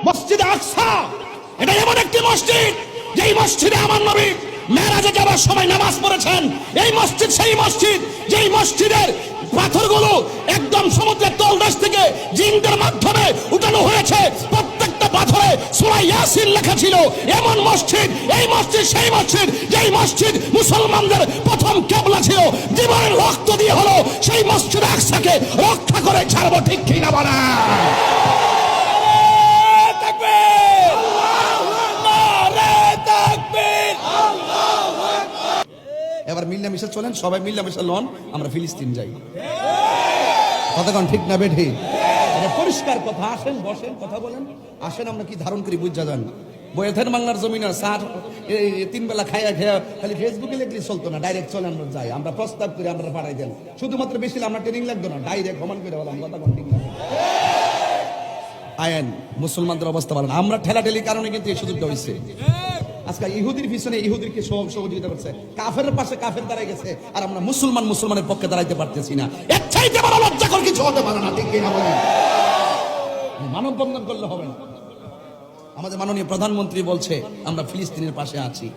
মসজিদে আকসা এটা এমন একটি মসজিদ যেই মসজিদে আমার নবী মেরাজে যাওয়ার সময় নামাজ পড়েছেন। এই মসজিদ সেই মসজিদ যেই মসজিদের পাথরগুলো একদম সমুদ্রের তলদেশ থেকে জিনদের মাধ্যমে উঠানো হয়েছে। প্রত্যেকটা পাথরে সূরা ইয়াসিন লেখা ছিল। এমন মসজিদ, এই মসজিদ সেই মসজিদ যেই মসজিদ মুসলমানদের প্রথম কিবলা ছিল। জীবনের রক্ত দিয়ে হলো সেই মসজিদ আকসাকে রক্ষা করে ছাড়বো, ঠিক কি না বলা? এবার মিল্লামিশা চলেন, সবাই মিল্লামিশা লন, আমরা ফিলিস্তিন যাই। কতক্ষণ ঠিক না বেঠি? এটা পরিষ্কার কথা। আসেন, বসেন, কথা বলেন। আসেন, আমরা কি ধারণ করি বুঝা যান। বয়েথের বাংলার জমিন স্যার তিন বেলা খাইয়া খেয়া খালি ফেসবুকে লিখলে চলতো না, ডাইরেক্ট চলে আমরা যাই। আমরা প্রস্তাব করে আমরা পাঠাই দেন, শুধুমাত্র বেশি আমরা ট্রেনিং লাগতো না, ডাইরেক্ট সমান করে বললাম। কতক্ষণ ঠিক না? আয়েন মুসলমানদের অবস্থা ভালো না। আমরা ঠেলাঠেলির কারণে কিন্তু এই সুযোগটা হয়েছে। আজকে ইহুদির পিছনে ইহুদিরকে সহযোগিতা করছে, কাফের পাশে কাফের দাঁড়াই গেছে, আর আমরা মুসলমানের পক্ষে দাঁড়াইতে পারতেছি না। এর চাইতে বড় লজ্জাকর কিছু হতে পারে না, ঠিক কিনা বলেন? মানববন্ধন করলে হবে না। আমাদের মাননীয় প্রধানমন্ত্রী বলছে আমরা ফিলিস্তিনের পাশে আছি।